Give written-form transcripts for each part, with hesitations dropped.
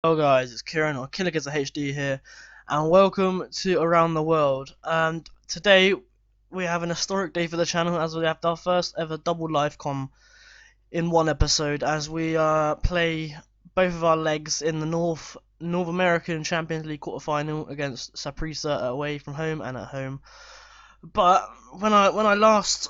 Hello guys, it's Kieran or Killer Gets a HD here, and welcome to Around the World. And today we have an historic day for the channel as we have our first ever double live com in one episode as we play both of our legs in the North American Champions League quarterfinal against Saprissa away from home and at home. But when I last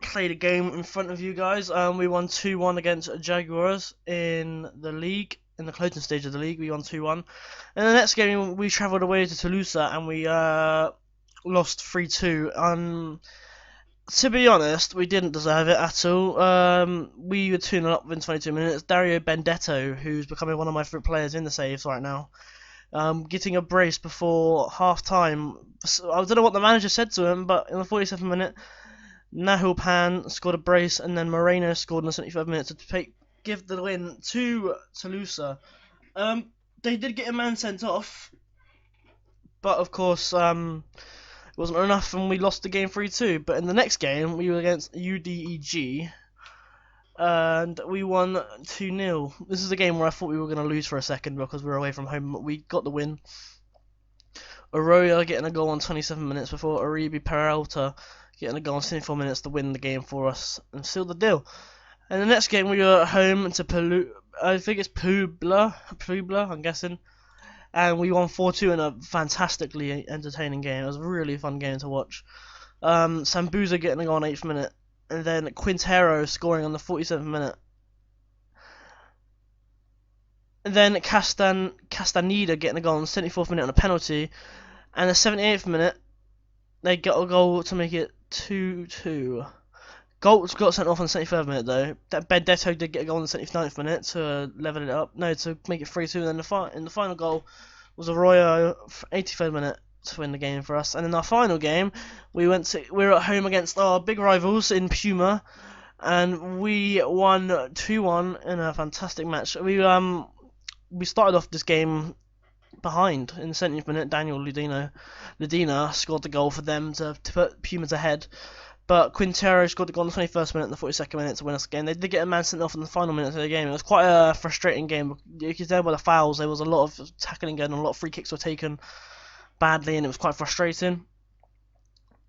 played a game in front of you guys, we won 2-1 against Jaguars in the league. In the closing stage of the league, we won 2-1. And the next game, we travelled away to Toulouse and we lost 3-2. To be honest, we didn't deserve it at all. We were 2-0 up within 22 minutes. Dario Benedetto, who's becoming one of my favourite players in the saves right now, getting a brace before half time. So I don't know what the manager said to him, but in the 47th minute, Nahul Pan scored a brace, and then Moreno scored in the 75th minute to give the win to Toulouse. They did get a man sent off, but of course it wasn't enough, and we lost the game 3-2. But in the next game, we were against UDEG, and we won 2-0. This is a game where I thought we were going to lose for a second because we were away from home, but we got the win. Arroyo getting a goal on 27 minutes before Uribe Peralta getting a goal on 74 minutes to win the game for us and seal the deal. And the next game we were at home to I think it's Puebla, I'm guessing. And we won 4-2 in a fantastically entertaining game. It was a really fun game to watch. Sambuza getting a goal on 8th minute. And then Quintero scoring on the 47th minute. And then Castaneda getting a goal on the 74th minute on a penalty. And the 78th minute, they got a goal to make it 2-2. Goals got sent off on the 73rd minute though. That Benedetto did get a goal on the 79th minute to level it up. No, to make it 3-2. And then the final goal was Arroyo, 83rd minute, to win the game for us. And in our final game, we were at home against our big rivals in Puma, and we won 2-1 in a fantastic match. We started off this game behind in the 70th minute. Daniel Ludina scored the goal for them to put Pumas ahead. But Quintero scored the goal in the 21st minute and the 42nd minute to win us the game. They did get a man sent off in the final minutes of the game. It was quite a frustrating game. You could tell by the fouls, there was a lot of tackling going on, a lot of free kicks were taken badly, and it was quite frustrating.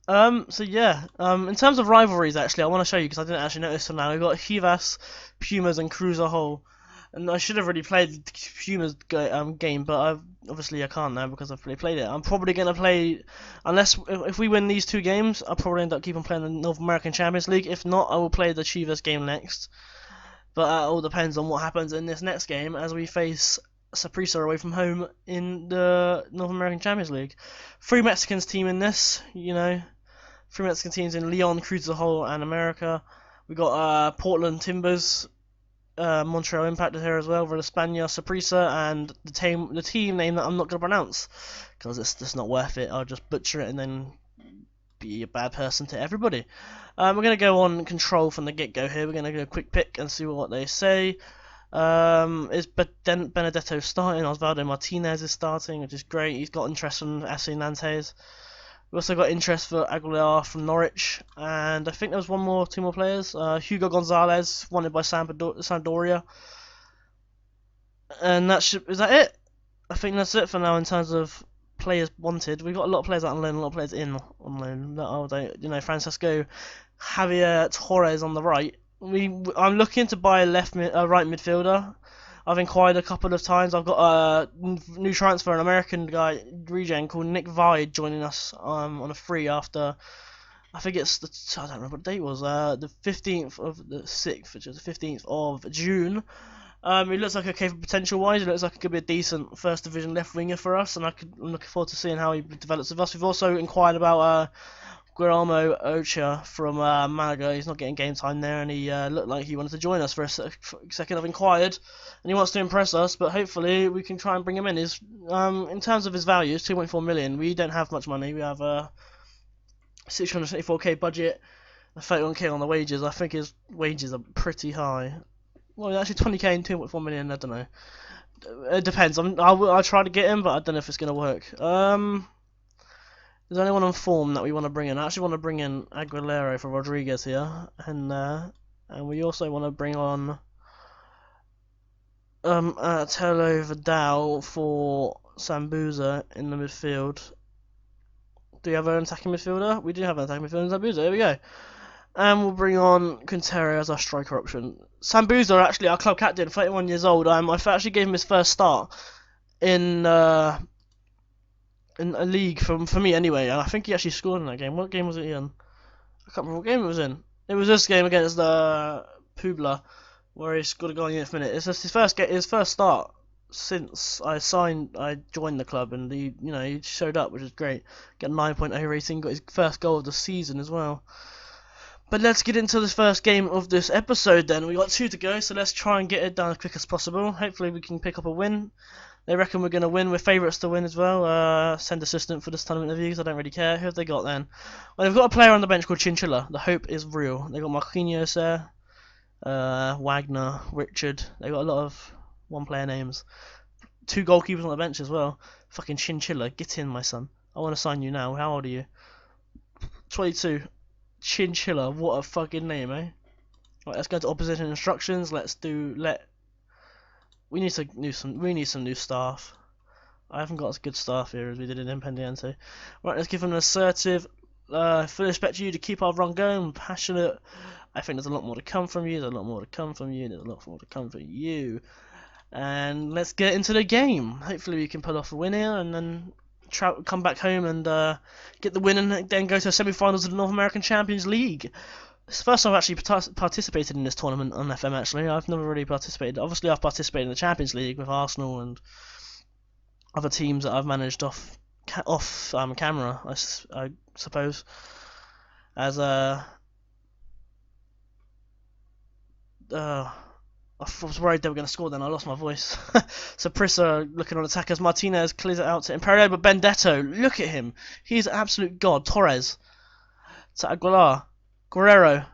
So yeah, in terms of rivalries, actually, I want to show you because I didn't actually notice them now. We've got Chivas, Pumas, and Cruz Azul. And I should have already played the Pumas game, but obviously I can't now because I've already played it. I'm probably going to play, unless if we win these two games, I'll probably end up keeping playing the North American Champions League. If not, I will play the Chivas game next. But it all depends on what happens in this next game as we face Saprissa away from home in the North American Champions League. 3 Mexicans team in this, 3 Mexican teams in Leon, Cruz Azul, and America. We got Portland Timbers. Montreal Impact is here as well, España, Saprissa, and the team name that I'm not going to pronounce because it's just not worth it. I'll just butcher it and then be a bad person to everybody. We're going to go on control from the get-go here. We're going to do a quick pick and see what they say. Is Benedetto starting? Osvaldo Martinez is starting, which is great. He's got interest from S.A.D. Nantes. We also got interest for Aguilar from Norwich, and I think there was two more players. Hugo Gonzalez, wanted by Sampdoria. And is that it? I think that's it for now in terms of players wanted. We've got a lot of players out on loan, a lot of players in on loan. Francisco Javier Torres on the right. I'm looking to buy a right midfielder. I've inquired a couple of times. I've got a new transfer, an American guy, regen, called Nick Vide joining us on a free after, I think I don't remember what date it was, the 15th of the 6th, which is the 15th of June. He looks like okay for potential-wise. He looks like he could be a decent first division left winger for us, and I'm looking forward to seeing how he develops with us. We've also inquired about Guillermo Ochoa from Malaga. He's not getting game time there, and he looked like he wanted to join us for a second. I've inquired, and he wants to impress us, but hopefully we can try and bring him in. In terms of his value, it's 2.4 million. We don't have much money. We have a 624k budget, and 31k on the wages. I think his wages are pretty high. Well, actually 20k and 2.4 million. I don't know. It depends. I'll try to get him, but I don't know if it's gonna work. There's anyone on form that we want to bring in. I actually want to bring in Aguilera for Rodriguez here, and we also want to bring on Tello Vidal for Sambuza in the midfield. Do we have an attacking midfielder? We do have an attacking midfielder in Sambuza. There we go. And we'll bring on Quintero as our striker option. Sambuza, actually our club captain, 31 years old. I actually gave him his first start in a league for me anyway, and I think he actually scored in that game. What game was it in? I can't remember what game it was in. It was this game against the Puebla, where he scored a goal in the 8th minute. It's just his first start since I joined the club, and he showed up, which is great. Got a 9.0 rating, got his first goal of the season as well. But let's get into this first game of this episode then. We got 2 to go, so let's try and get it done as quick as possible. Hopefully we can pick up a win. They reckon we're going to win. We're favourites to win as well. Send assistant for this tournament of views. I don't really care. Who have they got then? Well, they've got a player on the bench called Chinchilla. The hope is real. They've got Marquinhos there. Wagner, Richard. They've got a lot of one-player names. 2 goalkeepers on the bench as well. Fucking Chinchilla. Get in, my son. I want to sign you now. How old are you? 22. Chinchilla. What a fucking name, eh? Right, let's go to opposition instructions. We need some new staff. I haven't got as good staff here as we did in Independiente. Right, let's give them an assertive. Fully expect you to keep our run going. Passionate. I think there's a lot more to come from you. There's a lot more to come from you. There's a lot more to come from you. And let's get into the game. Hopefully we can pull off a win here and then come back home and get the win and then go to the semi-finals of the North American Champions League. It's the first time I've actually participated in this tournament on FM, actually. I've never really participated. Obviously, I've participated in the Champions League with Arsenal and other teams that I've managed off camera, I suppose. As I was worried they were going to score then. I lost my voice. Saprissa looking on attackers. Martinez clears it out to Imperio, but Benedetto, look at him. He's an absolute god. Torres to Aguilar. Guerrero,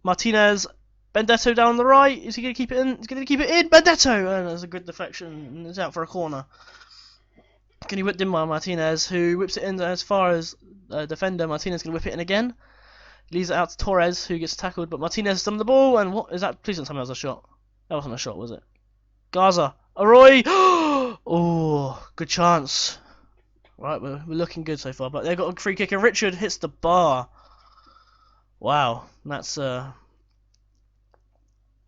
Martinez, Benedetto down the right. Is he going to keep it in? He's going to keep it in. Benedetto, and there's a good deflection. And it's out for a corner. Can he whip in by Martinez, who whips it in as far as defender. Martinez going to whip it in again. Leaves it out to Torres, who gets tackled, but Martinez has done the ball. And what is that? Please don't tell me that was a shot. That wasn't a shot, was it? Gaza, Arroy. Oh, good chance. Right, we're looking good so far, but they've got a free kick, and Richard hits the bar. Wow, that's a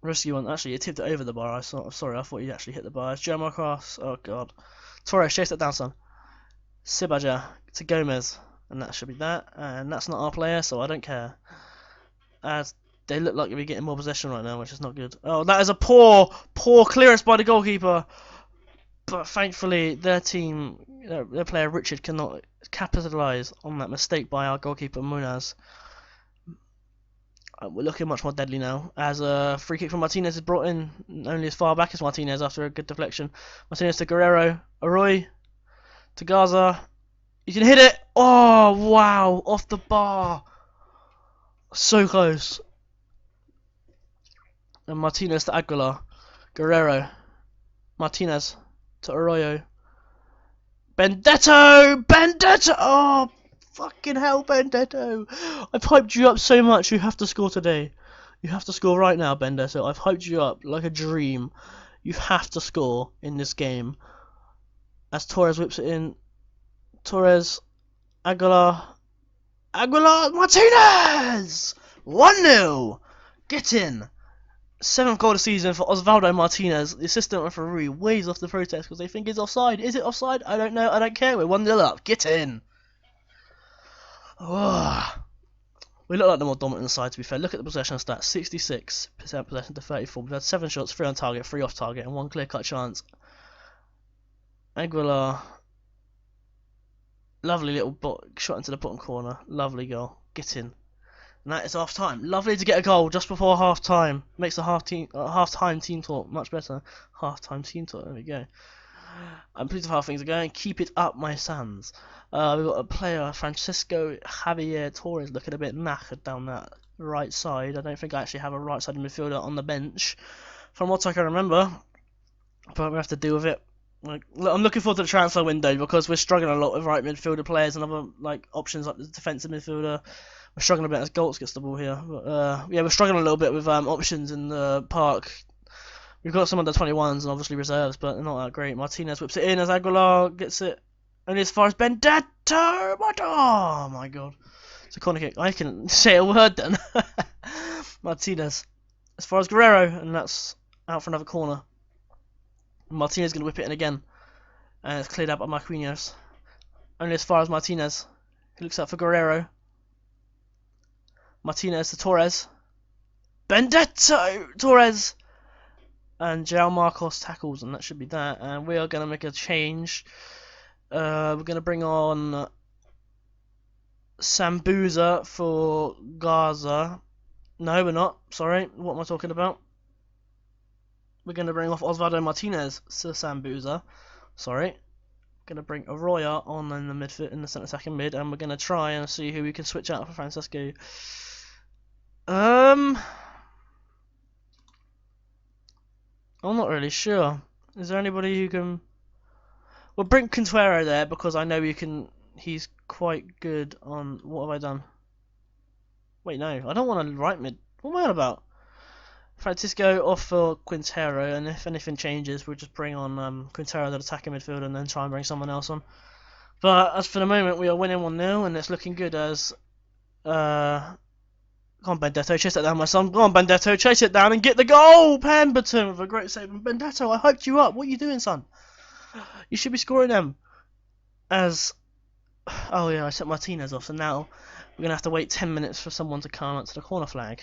risky one. Actually, it tipped it over the bar. Sorry, I thought you actually hit the bar. It's Jeremiah Cross. Oh god. Torres, chase that down, son. Sibaja to Gomez, and that should be that. And that's not our player, so I don't care. As they look like we're getting more possession right now, which is not good. Oh, that is a poor clearance by the goalkeeper. But thankfully, their player Richard cannot capitalise on that mistake by our goalkeeper Munaz. We're looking much more deadly now, as a free kick from Martinez is brought in only as far back as Martinez after a good deflection. Martinez to Guerrero, Arroy to Gaza. You can hit it. Oh wow, off the bar, so close. And Martinez to Aguilar, Guerrero, Martinez to Arroyo, Benedetto. Oh. Fucking hell, Benedetto! I've hyped you up so much. You have to score today. You have to score right now, Benedetto. I've hyped you up like a dream. You have to score in this game. As Torres whips it in. Torres, Aguilar, Martinez! 1-0! Get in! 7th goal of the season for Osvaldo Martinez. The assistant referee waves off the protest because they think it's offside. Is it offside? I don't know. I don't care. We're 1-0 up. Get in! Oh. We look like the more dominant side, to be fair. Look at the possession stats. 66% possession to 34. We've had 7 shots, 3 on target, 3 off target, and 1 clear-cut chance. Aguilar. Lovely little shot into the bottom corner. Lovely goal. Get in. And that is half-time. Lovely to get a goal just before half-time. Makes the half-time team talk much better. Half-time team talk. There we go. I'm pleased with how things are going. Keep it up, my sons. We've got a player, Francisco Javier Torres, looking a bit knackered down that right side. I don't think I actually have a right-sided midfielder on the bench, from what I can remember. But we have to deal with it. I'm looking forward to the transfer window because we're struggling a lot with right midfielder players and other options like the defensive midfielder. We're struggling a bit as Goltz gets the ball here. But, yeah, we're struggling a little bit with options in the park. We've got some under 21s and obviously reserves, but they're not that great. Martinez whips it in as Aguilar gets it only as far as Benedetto. Oh my god. It's a corner kick. I can say a word then. Martinez. As far as Guerrero, and that's out for another corner. Martinez is going to whip it in again. And it's cleared out by Marquinhos. Only as far as Martinez. He looks out for Guerrero. Martinez to Torres. Benedetto! Torres! And João Marcos tackles, and that should be that. And we are going to make a change. We're going to bring on Sambuza for Gaza. No, we're not. Sorry. What am I talking about? We're going to bring off Osvaldo Martinez to Sambuza. Sorry. We're going to bring Arroyo on in the midfield, in the centre attacking mid, and we're going to try and see who we can switch out for Francesco. I'm not really sure. Is there anybody who can... Well, bring Quintero there because I know you can... He's quite good on... What have I done? Wait, no. I don't want to right mid. What am I on about? Francisco off for Quintero, and if anything changes, we'll just bring on Quintero to attacking midfield and then try and bring someone else on. But as for the moment, we are winning 1-0, and it's looking good as... Come on, Benedetto, chase it down, my son. Go on, Benedetto, chase it down and get the goal! Pemberton with a great save. And Benedetto, I hyped you up. What are you doing, son? You should be scoring them. As... Oh, yeah, I set Martinez off, so now we're going to have to wait 10 minutes for someone to come up to the corner flag.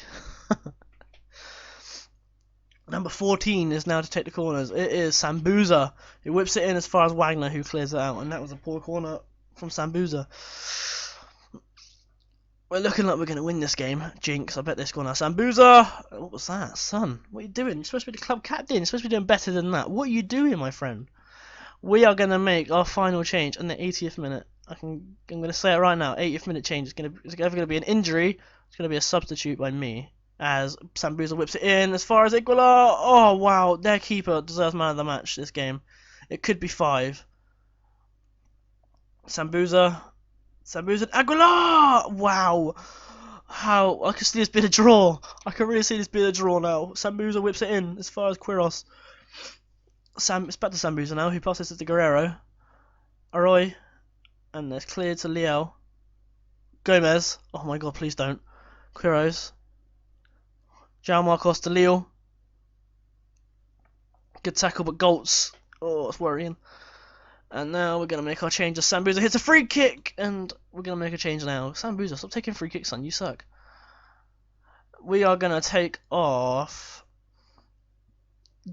Number 14 is now to take the corners. It is Sambuza, who whips it in as far as Wagner, who clears it out. And that was a poor corner from Sambuza. We're looking like we're going to win this game. Jinx, I bet this corner. Sambuza! What was that, son? What are you doing? You're supposed to be the club captain. You're supposed to be doing better than that. What are you doing, my friend? We are going to make our final change in the 80th minute. I'm going to say it right now. 80th minute change. It's either going to be an injury. It's going to be a substitute by me. As Sambuza whips it in as far as Aguilar. Oh, wow. Their keeper deserves man of the match this game. It could be 5. Sambuza Aguilar! Wow. How? I can see this being a draw. I can really see this being a draw now. Sambuza whips it in as far as Quiros. It's back to Sambuza now, who passes it to Guerrero. Arroy. And it's cleared to Leo. Gomez. Oh my god, please don't. Quiros. João Marcos to Leo. Good tackle, but Goltz. Oh, it's worrying. And now we're going to make our change as Sambuza hits a free kick. And we're going to make a change now. Sambuza, stop taking free kicks, son. You suck. We are going to take off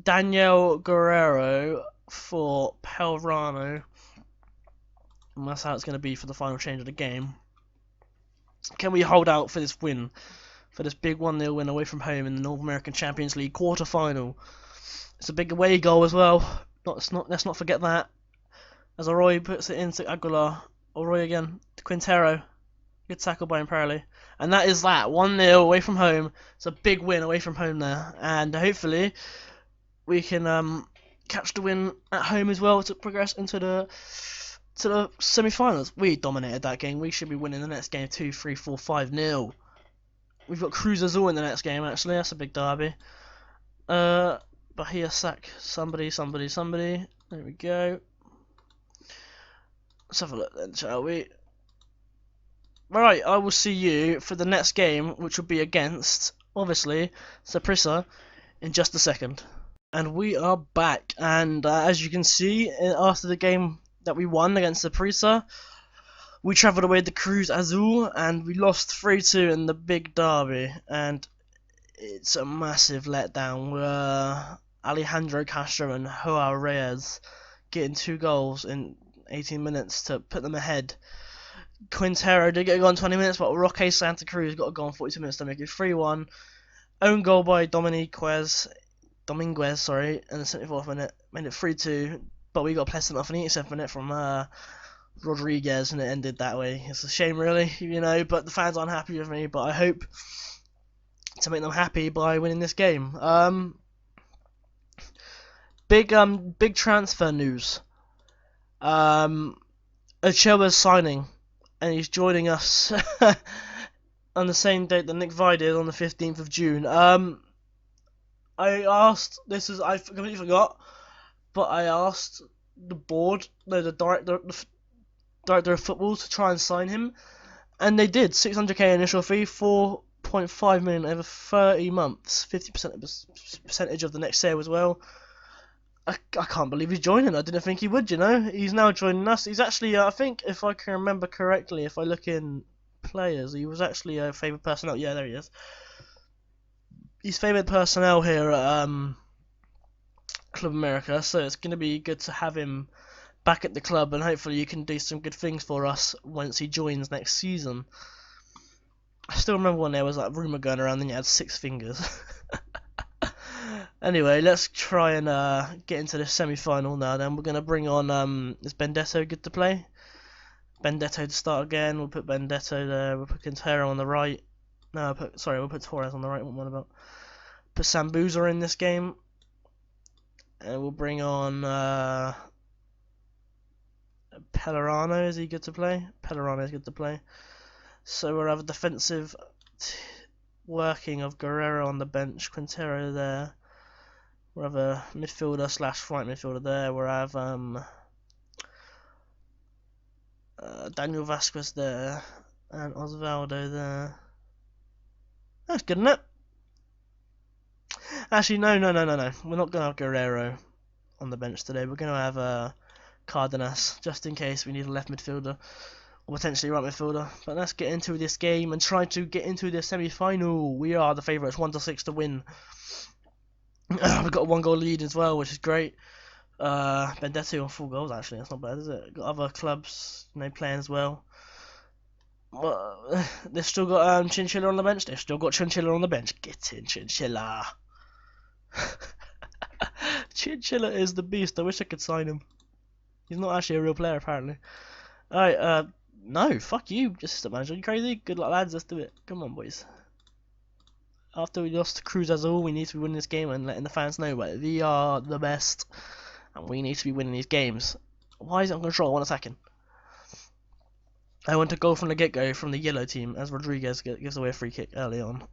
Daniel Guerrero for Pelrano. And that's how it's going to be for the final change of the game. Can we hold out for this win? For this big 1-0 win away from home in the North American Champions League quarter-final. It's a big away goal as well. Let's not forget that. As Arroyo puts it into Aguilar. Arroyo again to Quintero. Good tackle by Imperale. And that is that. 1-0 away from home. It's a big win away from home there. And hopefully we can catch the win at home as well to progress into the semi-finals. We dominated that game. We should be winning the next game 2-3-4-5-0. We've got Cruz Azul in the next game actually. That's a big derby. Bahia sack. Somebody. There we go. Let's have a look then, shall we? Right, I will see you for the next game, which will be against, obviously, Saprissa, in just a second. And we are back, and as you can see, after the game that we won against Saprissa, we travelled away to Cruz Azul, and we lost 3-2 in the big derby, and it's a massive letdown. Alejandro Castro and Joao Reyes getting 2 goals in 18 minutes to put them ahead. Quintero did get a goal in 20 minutes, but Roque Santa Cruz got a goal in 42 minutes to make it 3-1. Own goal by Dominguez, in the 74th minute, made it 3-2, but we got pleasant off in the 87th minute from Rodriguez, and it ended that way. It's a shame, really, but the fans aren't happy with me, but I hope to make them happy by winning this game. Big transfer news. Ochoa's signing, and he's joining us on the same date that Nick Vi did on the 15th of June. I asked. I completely forgot, but I asked the board, no, director of football to try and sign him, and they did. 600k initial fee, 4.5 million over 30 months, 50% percentage of the next sale as well. I can't believe he's joining. I didn't think he would. He's now joining us. He's actually, I think, if I can remember correctly, if I look in players, he was actually a favoured personnel. Yeah, there he is. He's favoured personnel here at Club America, so it's going to be good to have him back at the club, and hopefully you can do some good things for us once he joins next season. I still remember when there was that rumour going around and he had 6 fingers. Anyway, let's try and get into the semi-final now. Then we're going to bring on, is Benedetto good to play? Benedetto to start again. We'll put Benedetto there. We'll put Quintero on the right. No, we'll put Torres on the right. What about? Put Sambuza in this game. And we'll bring on Pellerano. Is he good to play? Pellerano is good to play. So we'll have a defensive working of Guerrero on the bench. Quintero there. We'll have a midfielder / right midfielder there. We'll have Daniel Vasquez there and Osvaldo there. That's good, isn't it? Actually, no. We're not going to have Guerrero on the bench today. We're going to have Cardenas, just in case we need a left midfielder or potentially right midfielder. But let's get into this game and try to get into the semi-final. We are the favourites, 1-6 to win. We've got a 1-goal lead as well, which is great. Benedetto on 4 goals, actually. That's not bad, is it? Got other clubs, playing as well. They've still got Chinchilla on the bench. They've still got Chinchilla on the bench. Get in, Chinchilla. Chinchilla is the beast. I wish I could sign him. He's not actually a real player, apparently. Alright, no, fuck you, assistant manager. Are you crazy? Good luck, lads. Let's do it. Come on, boys. After we lost to Cruz Azul, we need to be winning this game and letting the fans know that we are the best. And we need to be winning these games. Why is it on control? 1 second. I want to go from the get-go from the yellow team as Rodriguez gives away a free kick early on.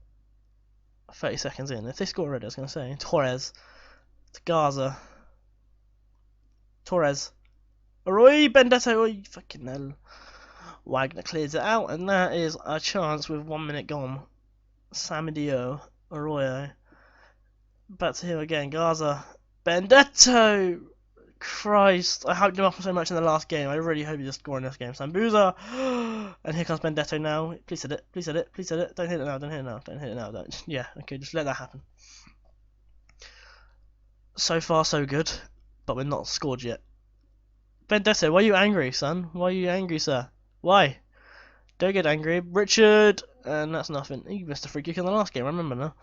30 seconds in. If they score already, I was going to say. Torres. To Gaza. Torres. Roy Benedetto. Oh, fucking hell. Wagner clears it out, and that is a chance with 1 minute gone. Samadio. Arroyo. Back to him again. Gaza. Benedetto! Christ, I hyped him up so much in the last game. I really hope he just score in this game. Sambuza! And here comes Benedetto now. Please hit it. Please hit it. Please hit it. Don't hit it now. Don't hit it now. Don't hit it now. Don't. Yeah, okay, just let that happen. So far, so good. But we're not scored yet. Benedetto, why are you angry, son? Why are you angry, sir? Why? Don't get angry. Richard! And that's nothing. He missed a free kick in the last game, I remember now.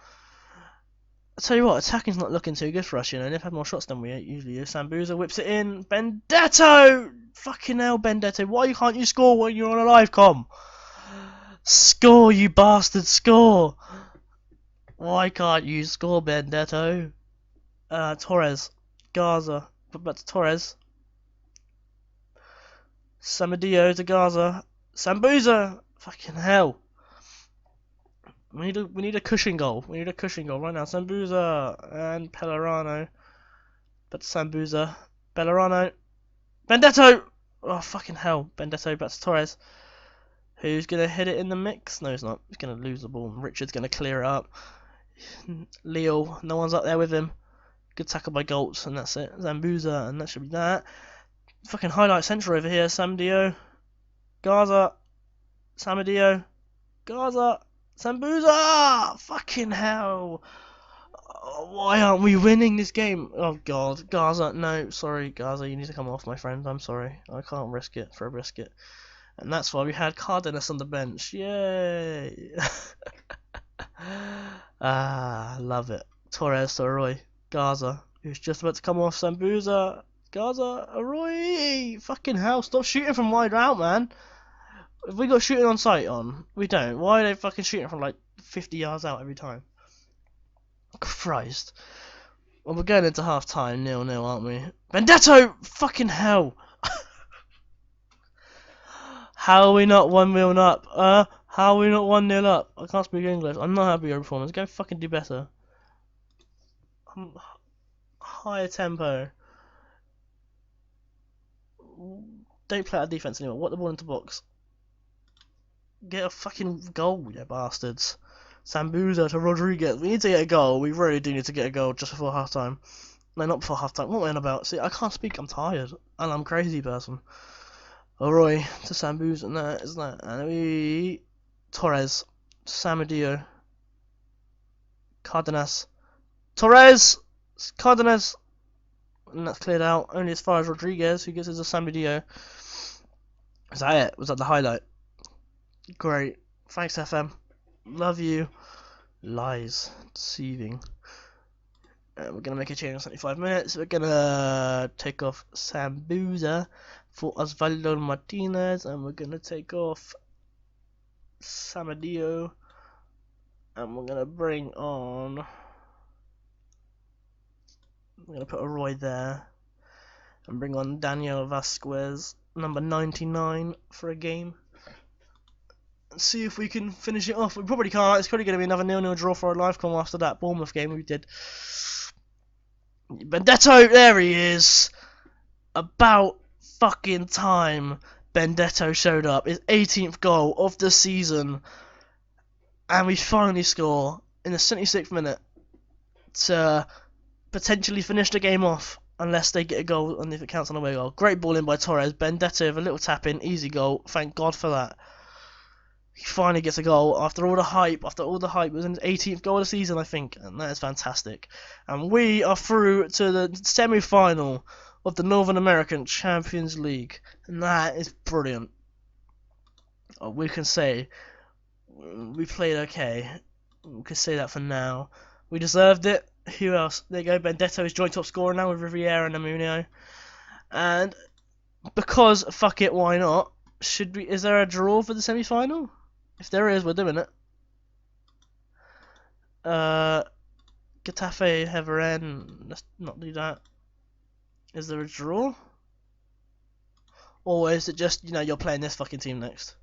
I tell you what, attacking's not looking too good for us, They've had more shots than we usually do. Sambuza whips it in. Benedetto! Fucking hell, Benedetto. Why can't you score when you're on a live com? Score, you bastard, score! Why can't you score, Benedetto? Torres. Gaza. Put back to Torres. Samadio to Gaza. Sambuza! Fucking hell. We need a cushion goal. We need a cushion goal right now. Sambuza and Pellerano. But Sambuza. Pellerano. Benedetto! Oh, fucking hell. Benedetto back to Torres. Who's going to hit it in the mix? No, he's not. He's going to lose the ball. Richard's going to clear it up. Leo. No one's up there with him. Good tackle by Goltz, and that's it. Sambuza, and that should be that. Fucking highlight central over here. Samadio. Gaza. Samadio. Gaza. Sambuza! Fucking hell! Why aren't we winning this game? Oh god, Gaza, no, sorry, Gaza, you need to come off, my friend. I'm sorry, I can't risk it for a biscuit. And that's why we had Cardenas on the bench. Yay! Love it. Torres to Roy. Gaza, who's just about to come off. Sambuza. Gaza, Roy! Fucking hell, stop shooting from wide out, man. Have we got shooting on sight on? We don't. Why are they fucking shooting from like 50 yards out every time? Christ. Well, we're going into half time 0-0, aren't we? Benedetto! Fucking hell! How are we not 1-0 up? How are we not 1-0 up? I can't speak English. I'm not happy with your performance. Go fucking do better. higher tempo. Don't play out defense anymore. What the ball into box? Get a fucking goal, you bastards. Sambuza to Rodriguez. We need to get a goal. We really do need to get a goal just before half time. No, not before half time. What am I on about? See, I can't speak. I'm tired. And I'm a crazy person. Roy to Sambuza. And that is that. And we. Torres. Samadio. Cardenas. Torres! Cardenas! And that's cleared out. Only as far as Rodriguez, who gives us a Samadio. Is that it? Was that the highlight? Great. Thanks, FM. Love you. Lies. Deceiving. We're going to make a change in 75 minutes. We're going to take off Sambuza for Osvaldo Martinez. And we're going to take off Samadio. And we're going to bring on... We're going to put a Roy there. And bring on Daniel Vasquez, number 99, for a game. And see if we can finish it off. We probably can't. It's probably going to be another 0-0 draw for our live com after that Bournemouth game we did. Benedetto, there he is. About fucking time Benedetto showed up. His 18th goal of the season. And we finally score in the 76th minute to potentially finish the game off. Unless they get a goal and if it counts on a away goal. Great ball in by Torres. Benedetto with a little tap in. Easy goal. Thank God for that. He finally gets a goal after all the hype. It was in his 18th goal of the season, I think. And that is fantastic. And we are through to the semi-final of the Northern American Champions League. And that is brilliant. We can say we played okay. We can say that for now. We deserved it. Who else? There you go. Benedetto is joint top scorer now with Riviera and Amunio. And because fuck it, why not? Is there a draw for the semi-final? If there is, we're doing it. Getafe, Heveren. Let's not do that. Is there a draw? Or is it just, you're playing this fucking team next?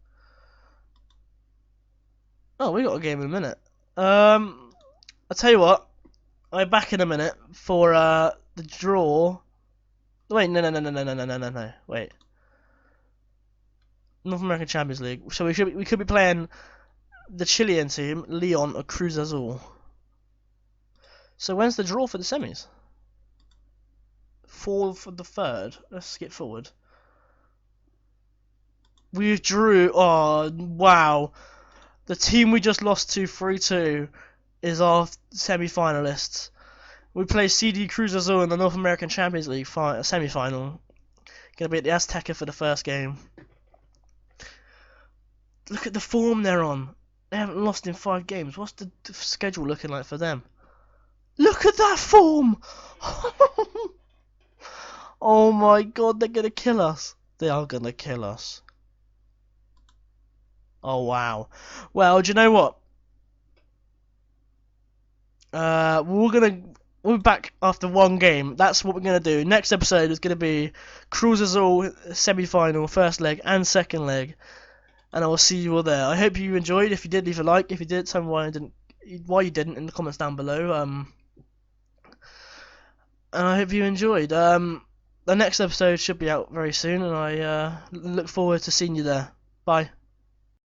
Oh, we got a game in a minute. I'll tell you what. I'll be back in a minute for the draw. Wait, no. Wait. North American Champions League. So we could be playing the Chilean team, Leon or Cruz Azul. So when's the draw for the semis? For the third. Let's skip forward. We drew. Oh wow! The team we just lost to 3-2 is our semi-finalists. We play S.A.D Cruz Azul in the North American Champions League semi-final. Gonna be at the Azteca for the first game. Look at the form they're on. They haven't lost in 5 games. What's the schedule looking like for them? Look at that form! Oh my god, they're gonna kill us. They are gonna kill us. Oh wow. Well, do you know what? We'll be back after one game. That's what we're gonna do. Next episode is gonna be Cruz Azul semi-final, first leg and second leg. And I will see you all there. I hope you enjoyed. If you did, leave a like. If you did, tell me why you didn't in the comments down below. And I hope you enjoyed. The next episode should be out very soon, and I look forward to seeing you there. Bye.